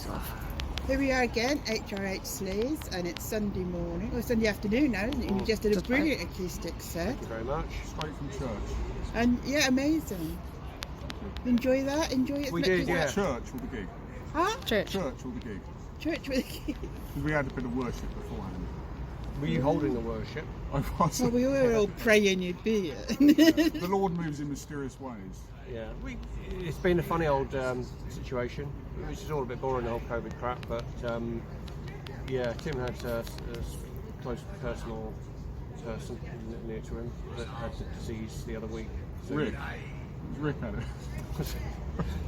off. Here we are again, HRH Sleaze, and it's Sunday morning, or Sunday afternoon now, isn't it? And you just did a brilliant acoustic set. Thank you very much. Straight from church. And yeah, amazing. Enjoy that? Enjoy it? We did, yeah. Church or the gig? Huh? Church. Church or the gig? Church with a key. We had a bit of worship beforehand. Were you holding the worship? I was. Well, we were all praying you'd be here. The Lord moves in mysterious ways. Yeah. It's been a funny old situation, which is all a bit boring, the whole COVID crap, but yeah, Tim had a close personal person near to him that had the disease the other week. So Rick. Rick had it.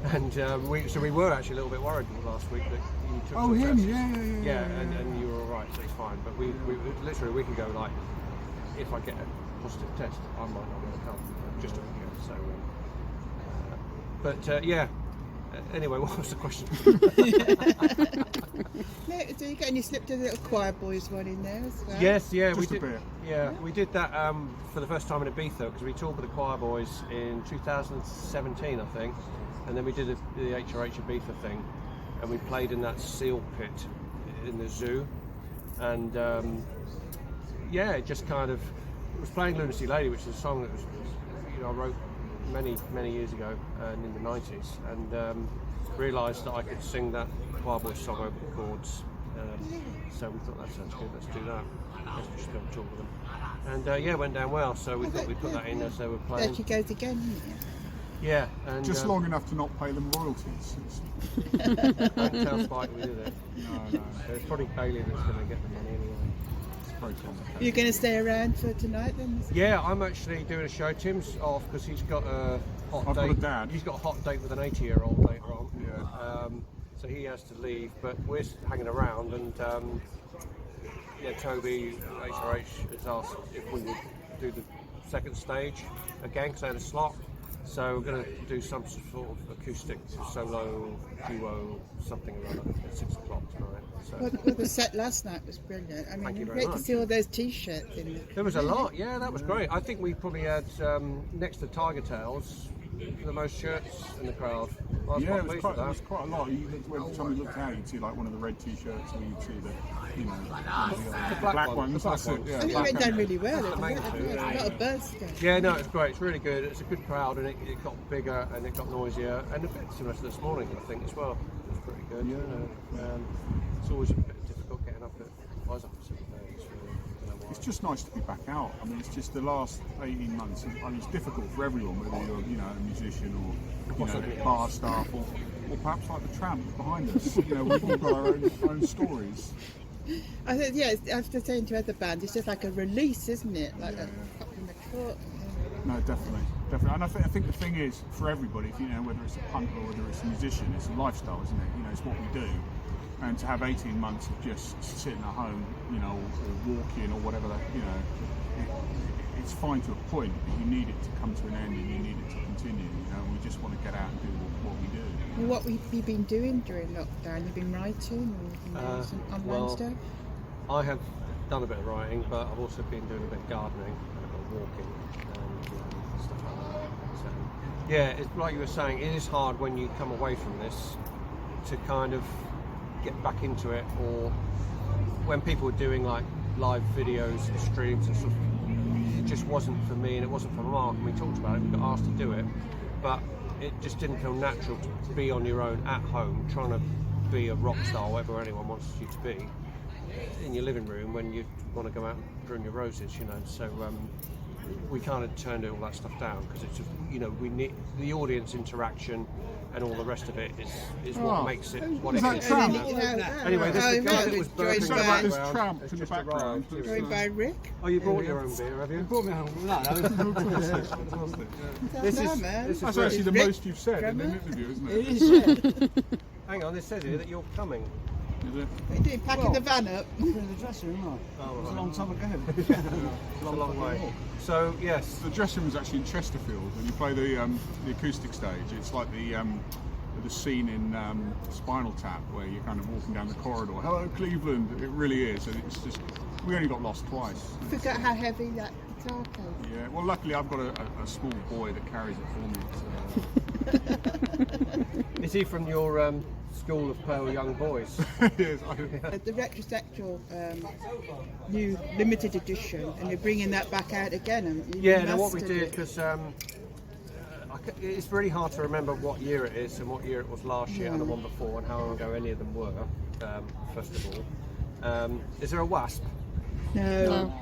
And we were actually a little bit worried last week that you took Oh, some him, tests. yeah. And you were all right, so it's fine. But we literally a week ago, like, if I get a positive test, I might not be able to come. Just a week ago. So, yeah. Anyway, what was the question? No, so you and you slipped a little choir boys one in there as well. Yes, yeah, Just we a did. bit. Yeah, we did that for the first time in Ibiza because we toured with the choir boys in 2017, I think, and then we did the HRH Ibiza thing, and we played in that seal pit in the zoo, and yeah, it just kind of it was playing Lunacy Lady, which is a song that was, I wrote many years ago in the 90s, and realised that I could sing that choir boys song over the chords. So we thought that sounds good. Let's do that. Let's just go and talk with them. And yeah, it went down well. So we thought we'd put that in as they were playing. There she goes again, isn't it? Yeah, and Just long enough to not pay them royalties. don't tell Spike we did it. No. So it's probably Bailey that's going to get the money anyway. It's very complicated. You're going to stay around for tonight then? Yeah, I'm actually doing a show. Tim's off because he's got a hot I've got date. a dad. He's got a hot date with an 80-year-old later on. Yeah. So he has to leave, but we're hanging around, and yeah, Toby HRH has asked if we would do the second stage again because they had a slot. So we're going to do some sort of acoustic solo duo something or other at 6 o'clock tonight. So. Well, the set last night was brilliant. I mean, Thank you very great to much. see all those T-shirts in it. There was a lot, yeah, that was great. I think we probably had, next to Tiger Tails, the most shirts in the crowd. I was Yeah, quite it was pleased quite, with it was that. quite a lot. Every time you looked out, you'd see like one of the red T-shirts, or you'd see the, The black one, ones. the black That's it. ones. Yeah, I think it black went down and- really well. That's the main two, A lot of buzz there. Yeah, no, it's great. It's really good. It's a good crowd, and it got bigger and it got noisier, and a bit similar to this morning, I think, as well. It was pretty good. Yeah. It's always a bit difficult getting up at. I was up at 7 days. It's just nice to be back out. I mean, it's just the last 18 months. I mean, it's difficult for everyone, whether you're, a musician or, bar staff, or perhaps like the tramp behind us. We've all got our own stories. I think, yeah, after saying to other bands, it's just like a release, isn't it? Like a pop in the court. No, definitely. And I think the thing is, for everybody, whether it's a punter or whether it's a musician, it's a lifestyle, isn't it? It's what we do. And to have 18 months of just sitting at home, or walking or whatever, it's fine to a point, but you need it to come to an end and you need it to continue. We just want to get out and do what we do. Well, what have you been doing during lockdown? You've been writing or doing some online stuff? I have done a bit of writing, but I've also been doing a bit of gardening and walking and stuff like that. So, yeah, it's like you were saying, it is hard when you come away from this to kind of get back into it, or when people were doing like live videos and streams and stuff, it just wasn't for me and it wasn't for Mark, and we talked about it, we got asked to do it, but it just didn't feel natural to be on your own at home trying to be a rock star, whatever anyone wants you to be, in your living room when you want to go out and prune your roses, so we kind of turned all that stuff down because it's just, we need the audience interaction and all the rest of it is what makes it what it that is. tramp? Anyway, this is the guy that was burping Sorry in about the this background. tramp It's in the just background. arrived. Joined by Rick. Oh, you brought your own beer, have you? Brought me home. No. This No, is man. this is That's really- actually the Rick, most you've said in an drummer. interview, isn't It it? is, yeah. Hang on, this says here that you're coming. Is it? What are you doing? Packing the van up? In the dressing room, right? Oh, It was a right. long time ago. It's a long way. So yes, The dressing room's actually in Chesterfield. When you play the acoustic stage, it's like the scene in Spinal Tap where you're kind of walking down the corridor. Hello, Cleveland. It really is, and it's just we only got lost twice. Forgot how heavy that guitar case. Yeah. Well, luckily I've got a small boy that carries it for me. So. is he from your school of pale young boys. Yes, The retrosexual new limited edition, and you're bringing that back out again. And you Yeah, now what we mastered did, it. because it's really hard to remember what year it is and what year it was last year and the one before and how long ago any of them were, first of all. Is there a wasp? No.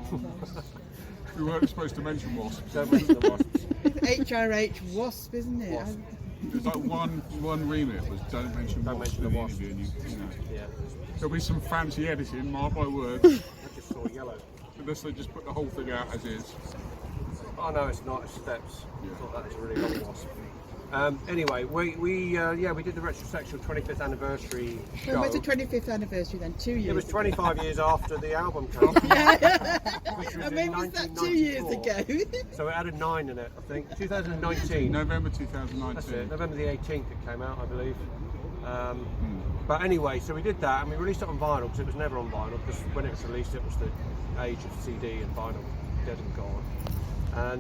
we weren't supposed to mention wasps. Don't mention the wasps. HRH wasp, isn't it? Wasp. There's like one remit was don't mention Don't wasps mention in the wasps. interview, and you know. Yeah, There'll be some fancy editing, mark my words. I just saw yellow. Unless they just put the whole thing out as is. Oh no, it's not. It's steps. Yeah. I thought that was a really long wasp. Anyway, we did the retrosexual 25th anniversary show. When was the 25th anniversary then? 2 years. It was 25 years after the album came out, which was I mean, in was that 2 years 1994. ago? So it had a 9 in it, I think. 2019. November 2019. That's it. November the 18th it came out, I believe. But anyway, so we did that and we released it on vinyl because it was never on vinyl because when it was released it was the age of CD and vinyl dead and gone.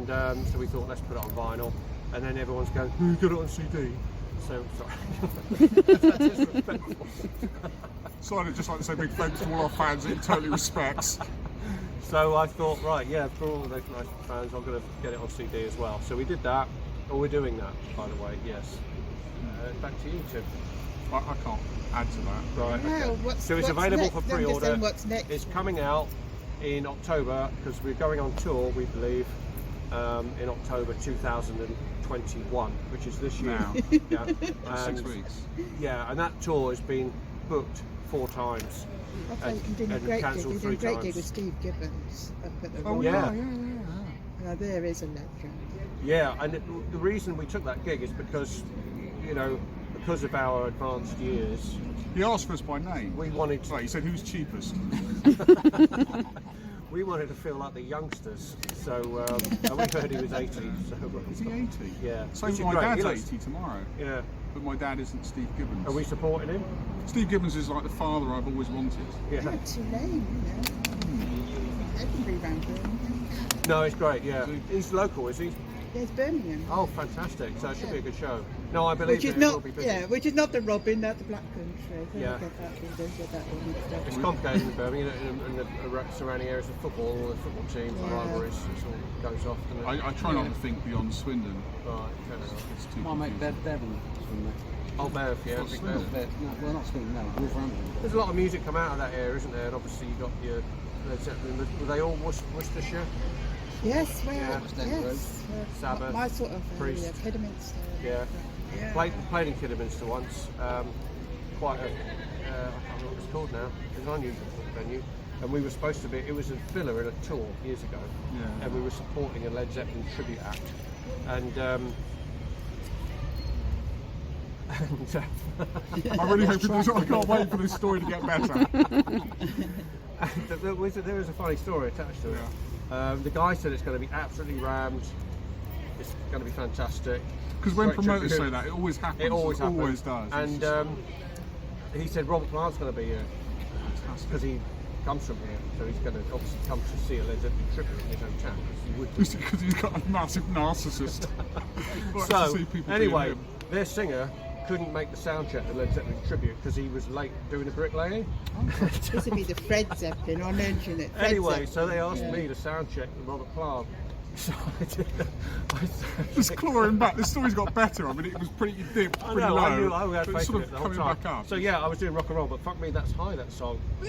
And so we thought let's put it on vinyl, and then everyone's going, "Who got it on CD?" So sorry. That's disrespectful. So I'd just like to say big thanks to all our fans that he totally respects. So I thought, right, yeah, for all of those nice fans, I'm going to get it on CD as well. So we did that. Or we're doing that, by the way. Yes. Back to you, Tim. I can't add to that. Right. Wow, Okay. So it's available next? for I'm just pre-order. saying what's next. It's coming out in October because we're going on tour, we believe, in October 2021, which is this year. Now. Yeah. 6 weeks. Yeah, and that tour has been booked 4 times. I thought you did a and great gig. cancelled You did 3 a great times. gig with Steve Gibbons up at the Oh Royal. yeah. Now there is a legend. Yeah, and the reason we took that gig is because, you know, because of our advanced years, He asked for us by name. we wanted to, Right, he said who's cheapest. we wanted to feel like the youngsters. So and we heard he was 80. So Is he 80? yeah, So which is my great. dad's He looks- 80 tomorrow. Yeah, But my dad isn't Steve Gibbons. are we supporting him? Steve Gibbons is like the father I've always wanted. Yeah. Not too lame, you know. Everybody round Birmingham. No, it's great. Yeah, Is he's local, is he? There's Birmingham. Oh, fantastic! So it should be a good show. No, I believe Which is it will not, be busy. yeah, which is not the Robin, that's the Black Country. So Yeah. get that one mixed up. It's complicated in Birmingham and the surrounding areas of football, all the football teams, the Yeah. rivalries, it all goes off. Doesn't it? I try not to think beyond Swindon. Right, fair enough. It's too My mate confusing. Devon from there. Oh, Bev, yeah, What's big Swindon? Bev. No, well, not Swindon, no, Wolverhampton. There's a lot of music come out of that area, isn't there? And obviously you got your Led Zeppelin. Were they all Worcestershire? Yes, well, Yeah. yes. Sabbath, My sort of Priest. area, Kidderminster. Yeah. Yeah. Played in Kidderminster once. Quite a, I can't remember what it's called now. It's an unusual venue. And we were supposed to be, it was a filler in a tour years ago. Yeah. And we were supporting a Led Zeppelin tribute act. And I really hope it does. I can't wait for this story to get better. there was a funny story attached to it. The guy said it's going to be absolutely rammed. It's going to be fantastic. Because when Great promoters tribute. say that, it always happens. It always happens. Always does. And he said Robert Plant's going to be here because he comes from here, so he's going to obviously come to see a Led Zeppelin tribute in his own town. He would do. Because he's got a massive narcissist. He likes to So see people anyway, doing him. their singer couldn't make the sound check at Led Zeppelin tribute because he was late doing the bricklaying. This would be the Fred Zeppelin, I mentioned it. Fred Anyway, Zeppelin. so they asked me to sound check with Robert Plant. So I did. Just clawing back. The story's got better. I mean, it was pretty deep, I pretty know, low. I knew I had but faith sort in of it the whole coming time. back up. So yeah, I was doing rock and roll, but fuck me, that's high, that song. I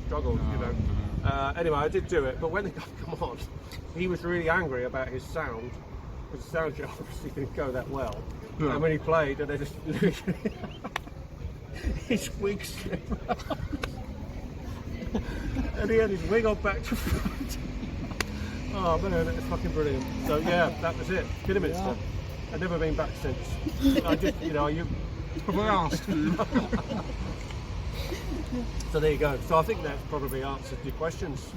struggled, you know. Anyway, I did do it, but when the guy come on, he was really angry about his sound. His sound check obviously didn't go that well. Yeah. And when he played, and they just his wig slipped. And he had his wig on back to front. Oh man, it's fucking brilliant. So yeah, that was it. Kidderminster. I've never been back since. I just, you know, you. Have I asked you? So there you go. So I think that's probably answered your questions.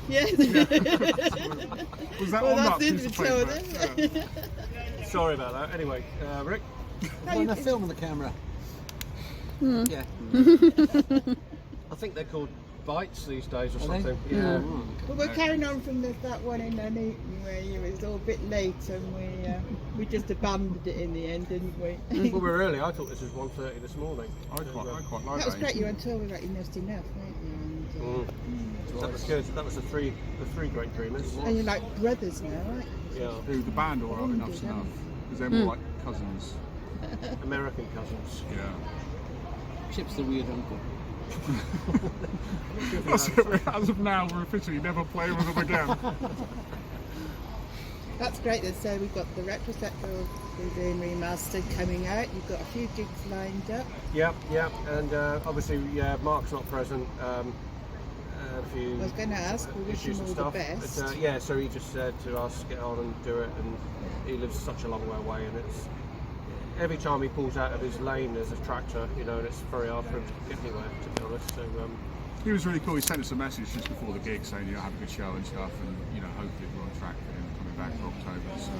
Yes. Was that Well, on that that's in piece of the show paper? then. Yeah. Sorry about that. Anyway, Rick. When they're filming the camera. Yeah. I think they're called bites these days or Are they? something. Yeah. Yeah. Well, we're carrying on from that one in Nuneaton where it was all a bit late and we just abandoned it in the end, didn't we? Well, we're early. I thought this was 1:30 this morning. I quite like That was that. great. You were on tour with Enough's Enough, weren't you? That was good. That was the three Great Dreamers. And you're like brothers now, right? Yeah, Who, the band or Bonded, Enough's haven't Enough? Because they're more like cousins. American cousins. Yeah. Chip's the weird uncle. As of now, we're officially never playing with them again. That's great then. So we've got the retrospective we're doing remastered coming out. You've got a few gigs lined up. Yep, and obviously, Mark's not present. A few I was going to ask, we wish issues him and all the stuff. best. But, yeah, so he just said to us, get on and do it, and he lives such a long way away, and it's every time he pulls out of his lane there's a tractor, you know, and it's very hard for him to get anywhere, to be honest. So He was really cool. He sent us a message just before the gig saying, have a good show and stuff, and hopefully we're on track for him coming back for October. So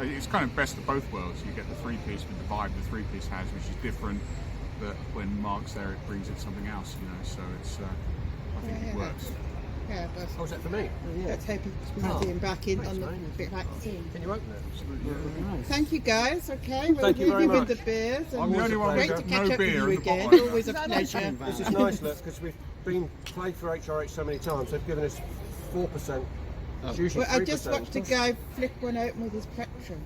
it's kind of best of both worlds. You get the three-piece with the vibe the three-piece has, which is different, but when Mark's there, it brings it something else. So it's I think it works. Yeah, but how's that for me? let's hope we'll see him back in on the bit back soon. Can you open it? Thank you guys. Okay, we'll Thank you leave very you with much. the beers. And I'm the only one great with to catch no up with beer you in the again. bottle. Always a pleasure. This is nice, look, because we've been played for HRH so many times. They've given us 4%. It's usually Well, I 3%. just watched a guy flick one open with his Spectrum.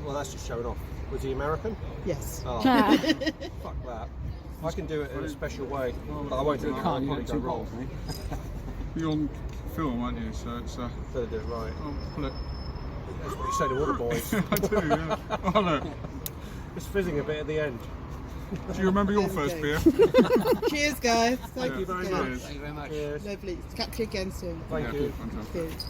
Well, that's just showing off. Was he American? Yes. Oh, fuck that. I can do it in a special way, but I won't do it. I'll Can't, you probably got go two wrong. bottles, mate. You're on film, aren't you? So it's Better do it right. pull it. That's what you say to all the boys. I do. Yeah. Oh look. It's fizzing a bit at the end. Do you remember your first beer? Cheers, guys. Thank you very again. much. Thank you very much. Cheers. Lovely. Catch you again soon. Thank you. Fantastic. Cheers.